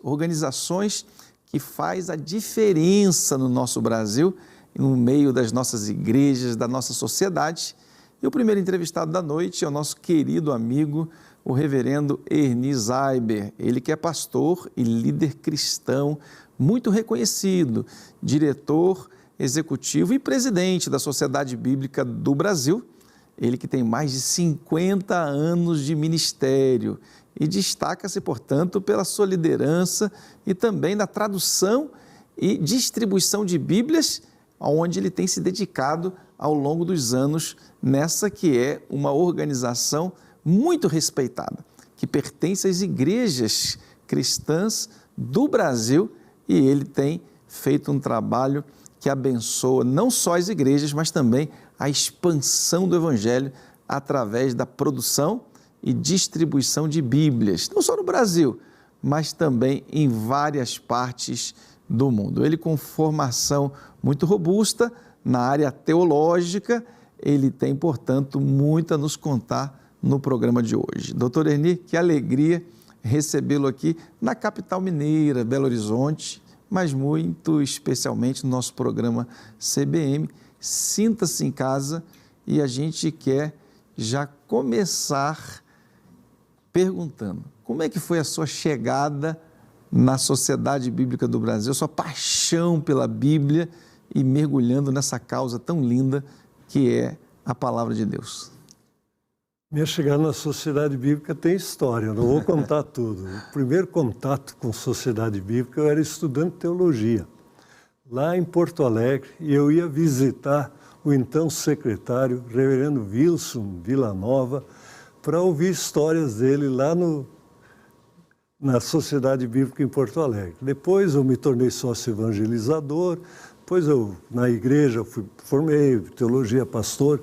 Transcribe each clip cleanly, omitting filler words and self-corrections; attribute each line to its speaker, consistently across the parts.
Speaker 1: organizações que faz a diferença no nosso Brasil, no meio das nossas igrejas, da nossa sociedade. E o primeiro entrevistado da noite é o nosso querido amigo, o reverendo Erni Zaiber. Ele que é pastor e líder cristão, muito reconhecido, diretor executivo e presidente da Sociedade Bíblica do Brasil. Ele que tem mais de 50 anos de ministério e destaca-se, portanto, pela sua liderança e também na tradução e distribuição de Bíblias, onde ele tem se dedicado ao longo dos anos nessa que é uma organização muito respeitada, que pertence às igrejas cristãs do Brasil, e ele tem feito um trabalho que abençoa não só as igrejas, mas também a expansão do Evangelho através da produção e distribuição de Bíblias, não só no Brasil, mas também em várias partes do mundo. Ele com formação muito robusta na área teológica, ele tem, portanto, muito a nos contar no programa de hoje. Doutor Erni, que alegria recebê-lo aqui na capital mineira, Belo Horizonte, mas muito especialmente no nosso programa CBM. Sinta-se em casa e a gente quer já começar perguntando como é que foi a sua chegada na Sociedade Bíblica do Brasil, a sua paixão pela Bíblia e mergulhando nessa causa tão linda que é a Palavra de Deus.
Speaker 2: Minha chegada na Sociedade Bíblica tem história, eu não vou contar tudo. O primeiro contato com Sociedade Bíblica, eu era estudante de teologia, lá em Porto Alegre, e eu ia visitar o então secretário, reverendo Wilson Villanova, para ouvir histórias dele lá na Sociedade Bíblica em Porto Alegre. Depois eu me tornei sócio evangelizador, depois eu, na igreja, formei teologia, pastor,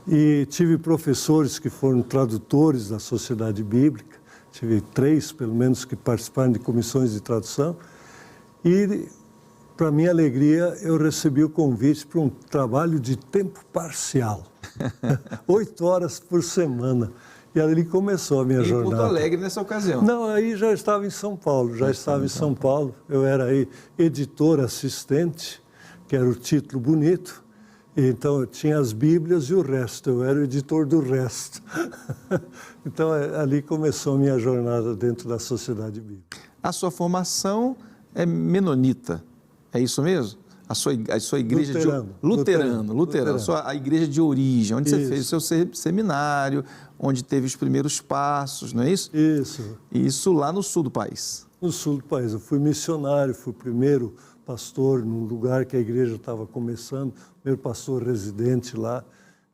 Speaker 2: e tive professores que foram tradutores da Sociedade Bíblica, tive 3, pelo menos, que participaram de comissões de tradução, e, para minha alegria, eu recebi o convite para um trabalho de tempo parcial, 8 horas por semana, e ali começou a minha jornada.
Speaker 1: Em Porto Alegre nessa ocasião?
Speaker 2: Não, aí já estava em São Paulo, eu era aí editor assistente, que era o título bonito. Então, eu tinha as Bíblias e o resto, eu era o editor do resto. Então, ali começou a minha jornada dentro da Sociedade Bíblica.
Speaker 1: A sua formação é menonita, é isso mesmo? A sua igreja luterano. A igreja de origem, onde você fez o seu seminário, onde teve os primeiros passos, não é isso?
Speaker 2: Isso.
Speaker 1: Isso lá no sul do país.
Speaker 2: No sul do país. Eu fui missionário, fui o primeiro pastor num lugar que a igreja estava começando, primeiro pastor residente lá.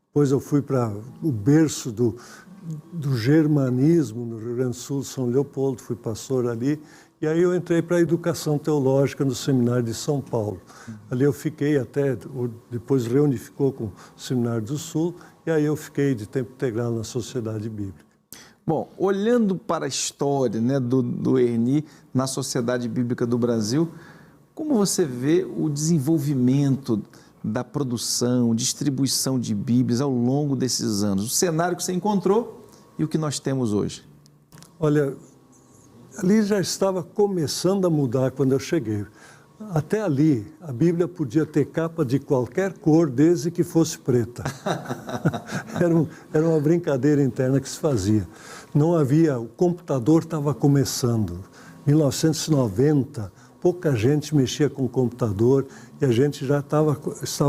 Speaker 2: Depois eu fui para o berço do germanismo no Rio Grande do Sul, São Leopoldo, fui pastor ali. E aí eu entrei para a educação teológica no Seminário de São Paulo. Ali eu fiquei até, depois reunificou com o Seminário do Sul, e aí eu fiquei de tempo integral na Sociedade Bíblica.
Speaker 1: Bom, olhando para a história, né, do Erni na Sociedade Bíblica do Brasil, como você vê o desenvolvimento da produção, distribuição de Bíblias ao longo desses anos? O cenário que você encontrou e o que nós temos hoje?
Speaker 2: Olha, ali já estava começando a mudar quando eu cheguei. Até ali, a Bíblia podia ter capa de qualquer cor, desde que fosse preta. Era uma brincadeira interna que se fazia. Não havia, o computador estava começando. 1990, pouca gente mexia com computador e a gente já estava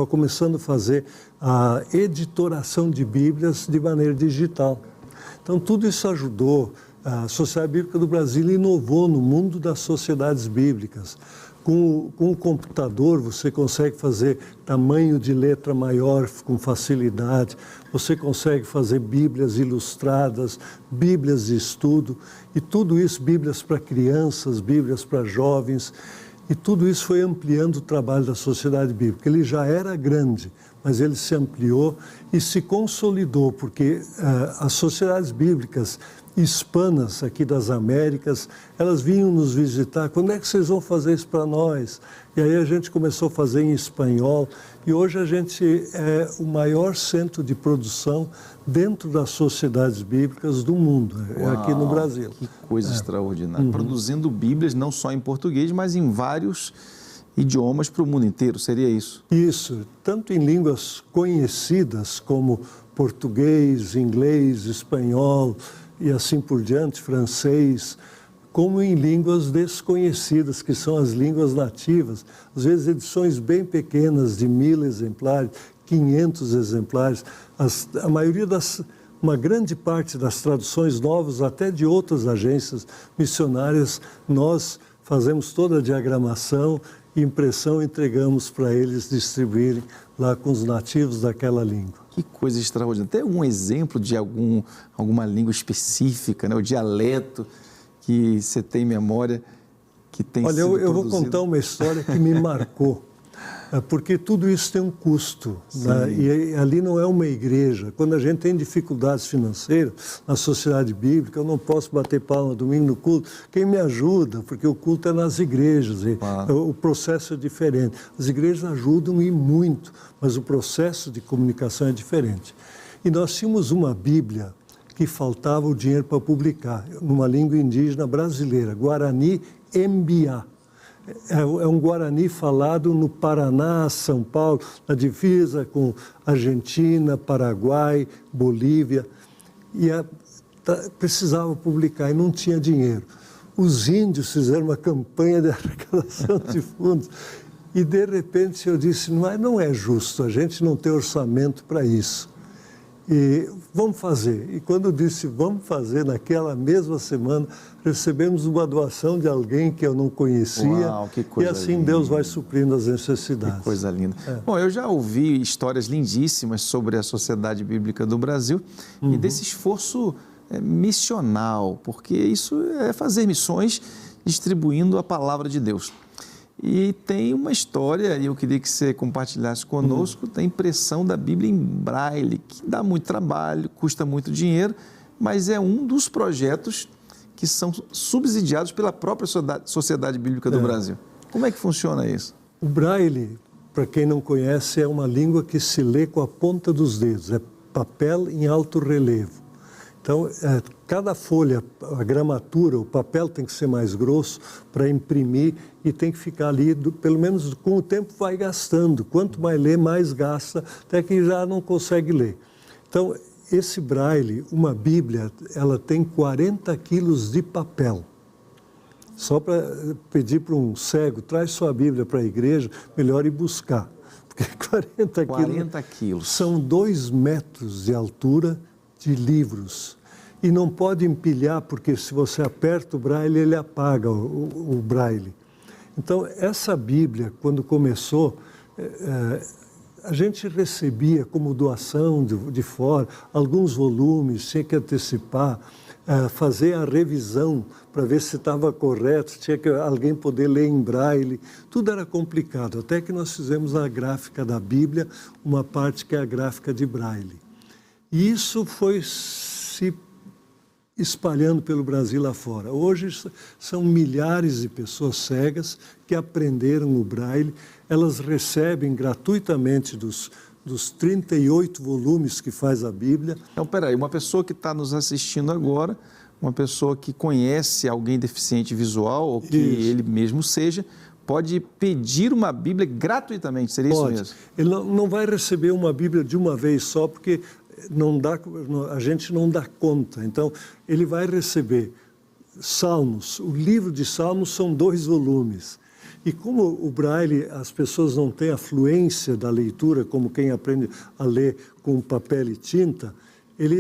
Speaker 2: começando a fazer a editoração de Bíblias de maneira digital. Então, tudo isso ajudou. A Sociedade Bíblica do Brasil inovou no mundo das sociedades bíblicas. Com o computador, você consegue fazer tamanho de letra maior com facilidade, você consegue fazer Bíblias ilustradas, Bíblias de estudo, e tudo isso, Bíblias para crianças, Bíblias para jovens, e tudo isso foi ampliando o trabalho da Sociedade Bíblica. Ele já era grande, mas ele se ampliou e se consolidou, porque as sociedades bíblicas, hispanas aqui das Américas, elas vinham nos visitar. Quando é que vocês vão fazer isso para nós? E aí a gente começou a fazer em espanhol. E hoje a gente é o maior centro de produção dentro das sociedades bíblicas do mundo, aqui no Brasil.
Speaker 1: Que coisa extraordinária. Produzindo Bíblias não só em português, mas em vários idiomas para o mundo inteiro, seria isso?
Speaker 2: Isso, tanto em línguas conhecidas como português, inglês, espanhol e assim por diante, francês, como em línguas desconhecidas, que são as línguas nativas. Às vezes edições bem pequenas, de 1000 exemplares, 500 exemplares. A maioria uma grande parte das traduções novas, até de outras agências missionárias, nós fazemos toda a diagramação, impressão, entregamos para eles distribuírem lá com os nativos daquela língua.
Speaker 1: Que coisa extraordinária. Tem um exemplo de alguma língua específica, né? O dialeto que você tem memória, que tem sido produzido?
Speaker 2: Olha, eu vou contar uma história que me marcou, porque tudo isso tem um custo, né? E ali não é uma igreja. Quando a gente tem dificuldades financeiras na sociedade bíblica, eu não posso bater palma domingo no culto. Quem me ajuda? Porque o culto é nas igrejas, e o processo é diferente. As igrejas ajudam e muito, mas o processo de comunicação é diferente. E nós tínhamos uma Bíblia que faltava o dinheiro para publicar, numa língua indígena brasileira, Guarani Embiá. É um Guarani falado no Paraná, São Paulo, na divisa com Argentina, Paraguai, Bolívia. E precisava publicar e não tinha dinheiro. Os índios fizeram uma campanha de arrecadação de fundos. E, de repente, eu disse, mas não é justo, a gente não tem orçamento para isso. E vamos fazer. E quando eu disse vamos fazer, naquela mesma semana, recebemos uma doação de alguém que eu não conhecia.
Speaker 1: Uau, que coisa
Speaker 2: e assim
Speaker 1: linda.
Speaker 2: Deus vai suprindo as necessidades.
Speaker 1: Que coisa linda. Bom, eu já ouvi histórias lindíssimas sobre a Sociedade Bíblica do Brasil e desse esforço missional, porque isso é fazer missões distribuindo a palavra de Deus. E tem uma história, e eu queria que você compartilhasse conosco, da impressão da Bíblia em Braille, que dá muito trabalho, custa muito dinheiro, mas é um dos projetos que são subsidiados pela própria Sociedade Bíblica do Brasil. Como é que funciona isso?
Speaker 2: O Braille, para quem não conhece, é uma língua que se lê com a ponta dos dedos, é papel em alto relevo. Então, cada folha, a gramatura, o papel tem que ser mais grosso para imprimir e tem que ficar ali, pelo menos com o tempo vai gastando. Quanto mais lê, mais gasta, até que já não consegue ler. Então, esse Braille, uma Bíblia, ela tem 40 quilos de papel. Só para pedir para um cego, traz sua Bíblia para a igreja, melhor ir buscar. Porque 40 quilos são 2 metros de altura de livros. E não pode empilhar, porque se você aperta o Braille, ele apaga o Braille. Então, essa Bíblia, quando começou, a gente recebia como doação de fora alguns volumes, tinha que antecipar, fazer a revisão para ver se estava correto, tinha que alguém poder ler em Braille. Tudo era complicado, até que nós fizemos a gráfica da Bíblia, uma parte que é a gráfica de Braille. E isso foi se espalhando pelo Brasil lá fora. Hoje são milhares de pessoas cegas que aprenderam o Braille. Elas recebem gratuitamente dos 38 volumes que faz a Bíblia.
Speaker 1: Então, peraí, uma pessoa que está nos assistindo agora, uma pessoa que conhece alguém deficiente visual, ou que ele mesmo seja, pode pedir uma Bíblia gratuitamente, seria isso mesmo?
Speaker 2: Ele não vai receber uma Bíblia de uma vez só, porque a gente não dá conta. Então, ele vai receber Salmos. O livro de Salmos são 2 volumes. E como o Braille, as pessoas não têm a fluência da leitura, como quem aprende a ler com papel e tinta,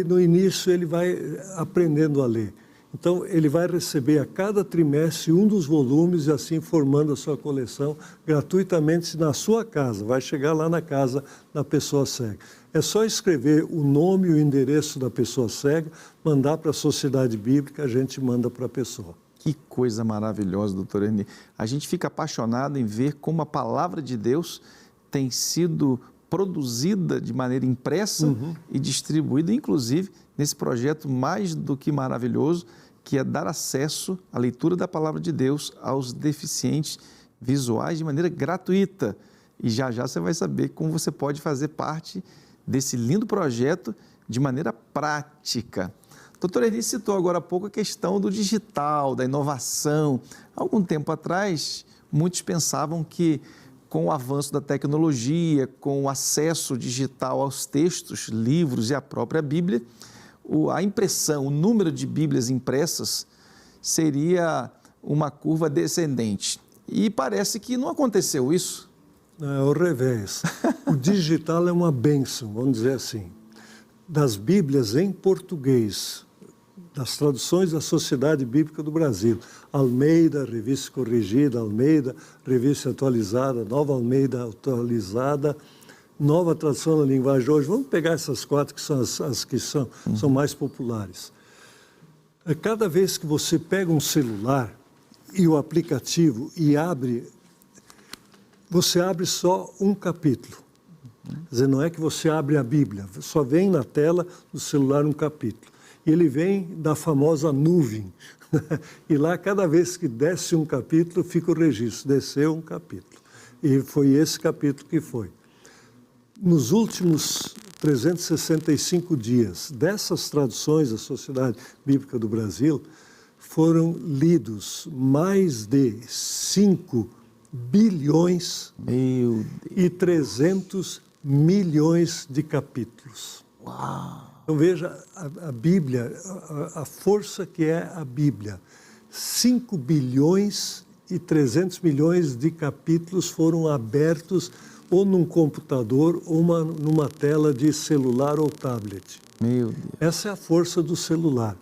Speaker 2: no início ele vai aprendendo a ler. Então, ele vai receber a cada trimestre um dos volumes e assim formando a sua coleção gratuitamente na sua casa. Vai chegar lá na casa da pessoa cega. É só escrever o nome e o endereço da pessoa cega, mandar para a Sociedade Bíblica, a gente manda para a pessoa.
Speaker 1: Que coisa maravilhosa, doutor Eni. A gente fica apaixonado em ver como a palavra de Deus tem sido produzida de maneira impressa e distribuída, inclusive, nesse projeto mais do que maravilhoso, que é dar acesso à leitura da Palavra de Deus aos deficientes visuais de maneira gratuita. E já já você vai saber como você pode fazer parte desse lindo projeto de maneira prática. Doutor Erni citou agora há pouco a questão do digital, da inovação. Há algum tempo atrás, muitos pensavam que com o avanço da tecnologia, com o acesso digital aos textos, livros e à própria Bíblia, a impressão, o número de Bíblias impressas seria uma curva descendente. E parece que não aconteceu isso.
Speaker 2: É o revés. O digital é uma bênção, vamos dizer assim. Das Bíblias em português, das traduções da Sociedade Bíblica do Brasil, Almeida, Revista Corrigida, Almeida, Revista Atualizada, Nova Almeida Atualizada, Nova Tradução da Linguagem de Hoje. Vamos pegar essas 4 que são as que são mais populares. Cada vez que você pega um celular e o aplicativo e abre, você abre só um capítulo. Quer dizer, não é que você abre a Bíblia, só vem na tela do celular um capítulo. E ele vem da famosa nuvem. E lá, cada vez que desce um capítulo, fica o registro, desceu um capítulo. E foi esse capítulo que foi. Nos últimos 365 dias dessas traduções da Sociedade Bíblica do Brasil, foram lidos mais de 5 bilhões e 300 milhões de capítulos.
Speaker 1: Uau!
Speaker 2: Então veja a Bíblia, a força que é a Bíblia. 5 bilhões e 300 milhões de capítulos foram abertos ou num computador ou numa tela de celular ou tablet.
Speaker 1: Meu Deus.
Speaker 2: Essa é a força do celular.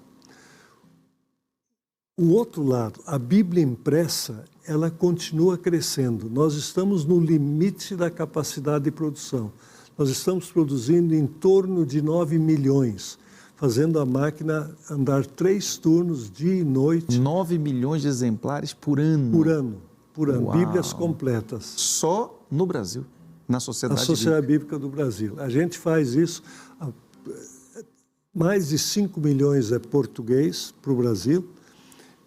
Speaker 2: O outro lado, a Bíblia impressa, ela continua crescendo. Nós estamos no limite da capacidade de produção. Nós estamos produzindo em torno de 9 milhões, fazendo a máquina andar 3 turnos, dia e noite.
Speaker 1: 9 milhões de exemplares por ano?
Speaker 2: Por ano.
Speaker 1: Uau.
Speaker 2: Bíblias completas.
Speaker 1: Só no Brasil, na Sociedade Bíblica?
Speaker 2: A Sociedade Bíblica do Brasil. A gente faz isso, mais de 5 milhões é português para o Brasil,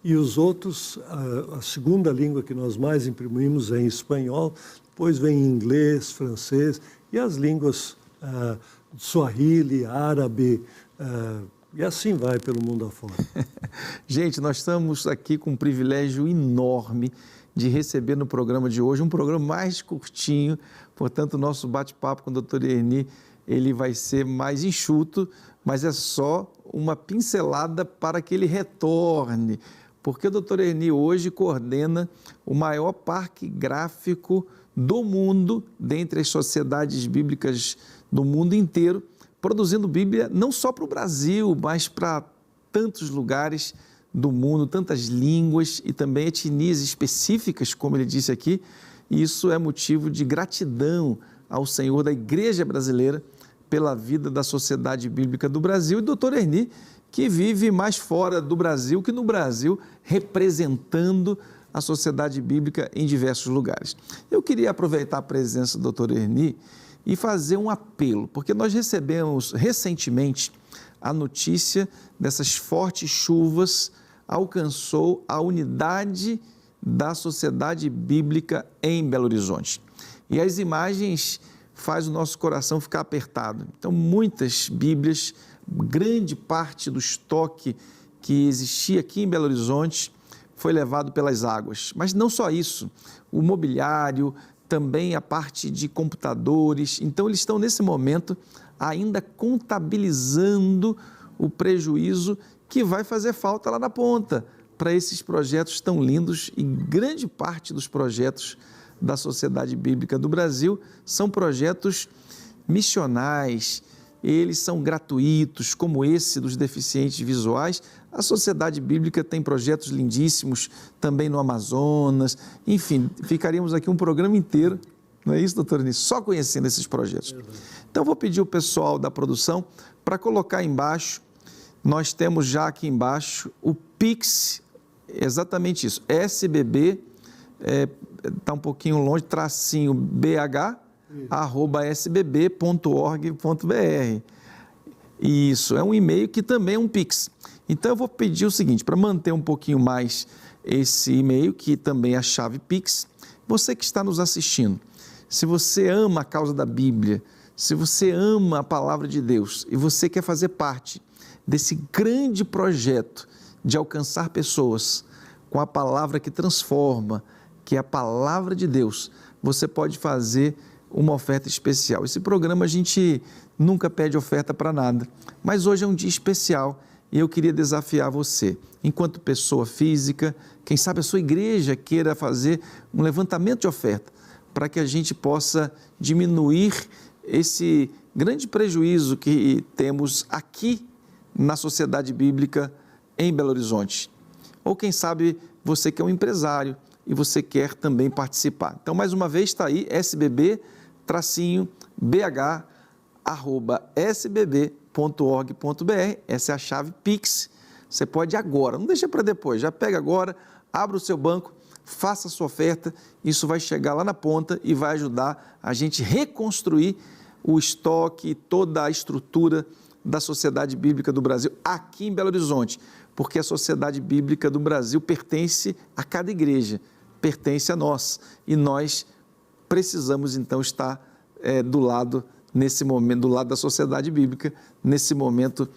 Speaker 2: e os outros, a segunda língua que nós mais imprimimos é em espanhol, depois vem inglês, francês, e as línguas Swahili, árabe, e assim vai pelo mundo afora.
Speaker 1: Gente, nós estamos aqui com um privilégio enorme de receber no programa de hoje, um programa mais curtinho, portanto, o nosso bate-papo com o Dr. Erni, ele vai ser mais enxuto, mas é só uma pincelada para que ele retorne, porque o Dr. Erni hoje coordena o maior parque gráfico do mundo, dentre as sociedades bíblicas do mundo inteiro, produzindo Bíblia não só para o Brasil, mas para tantos lugares do mundo, tantas línguas e também etnias específicas, como ele disse aqui, e isso é motivo de gratidão ao Senhor da Igreja Brasileira pela vida da Sociedade Bíblica do Brasil e do Dr. Erni, que vive mais fora do Brasil que no Brasil, representando a Sociedade Bíblica em diversos lugares. Eu queria aproveitar a presença do Dr. Erni e fazer um apelo, porque nós recebemos recentemente a notícia dessas fortes chuvas alcançou a unidade da Sociedade Bíblica em Belo Horizonte. E as imagens fazem o nosso coração ficar apertado. Então, muitas Bíblias, grande parte do estoque que existia aqui em Belo Horizonte foi levado pelas águas. Mas não só isso, o mobiliário, também a parte de computadores. Então, eles estão, nesse momento, ainda contabilizando o prejuízo que vai fazer falta lá na ponta para esses projetos tão lindos, e grande parte dos projetos da Sociedade Bíblica do Brasil são projetos missionais, eles são gratuitos, como esse dos deficientes visuais. A Sociedade Bíblica tem projetos lindíssimos também no Amazonas, enfim, ficaríamos aqui um programa inteiro, não é isso, doutor Erni? Só conhecendo esses projetos. Então, vou pedir o pessoal da produção para colocar embaixo, nós temos já aqui embaixo o Pix, exatamente isso, SBB, está um pouquinho longe, tracinho BH, @sbb.org.br. Isso, é um e-mail que também é um Pix. Então eu vou pedir o seguinte, para manter um pouquinho mais esse e-mail, que também é a chave Pix, você que está nos assistindo, se você ama a causa da Bíblia, se você ama a palavra de Deus e você quer fazer parte desse grande projeto de alcançar pessoas com a palavra que transforma, que é a palavra de Deus, você pode fazer uma oferta especial. Esse programa a gente nunca pede oferta para nada, mas hoje é um dia especial e eu queria desafiar você, enquanto pessoa física, quem sabe a sua igreja queira fazer um levantamento de oferta, para que a gente possa diminuir esse grande prejuízo que temos aqui na sociedade bíblica em Belo Horizonte. Ou quem sabe você que é um empresário e você quer também participar. Então, mais uma vez, está aí, sbb-bh@sbb.org.br, essa é a chave Pix. Você pode agora, não deixa para depois, já pega agora, abre o seu banco, faça a sua oferta, isso vai chegar lá na ponta e vai ajudar a gente reconstruir o estoque, toda a estrutura da Sociedade Bíblica do Brasil aqui em Belo Horizonte, porque a Sociedade Bíblica do Brasil pertence a cada igreja, pertence a nós e nós precisamos então estar do lado, nesse momento, do lado da Sociedade Bíblica, nesse momento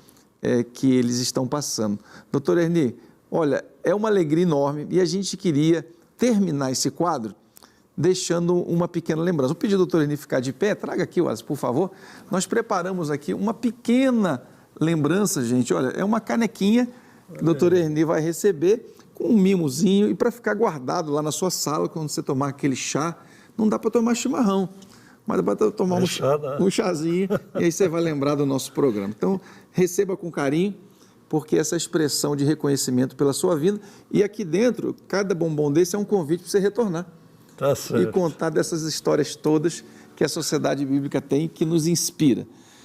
Speaker 1: que eles estão passando. Doutor Erni, olha, é uma alegria enorme e a gente queria terminar esse quadro deixando uma pequena lembrança. Vou pedir ao doutor Erni ficar de pé, traga aqui, Wallace, por favor. Nós preparamos aqui uma pequena lembrança, gente, olha, é uma canequinha que o doutor Erni vai receber com um mimozinho e para ficar guardado lá na sua sala, quando você tomar aquele chá, não dá para tomar chimarrão, mas dá para tomar um chazinho e aí você vai lembrar do nosso programa. Então, receba com carinho, porque essa expressão de reconhecimento pela sua vida, e aqui dentro, cada bombom desse é um convite para você retornar.
Speaker 2: Tá certo.
Speaker 1: E contar dessas histórias todas que a Sociedade Bíblica tem, que nos inspira.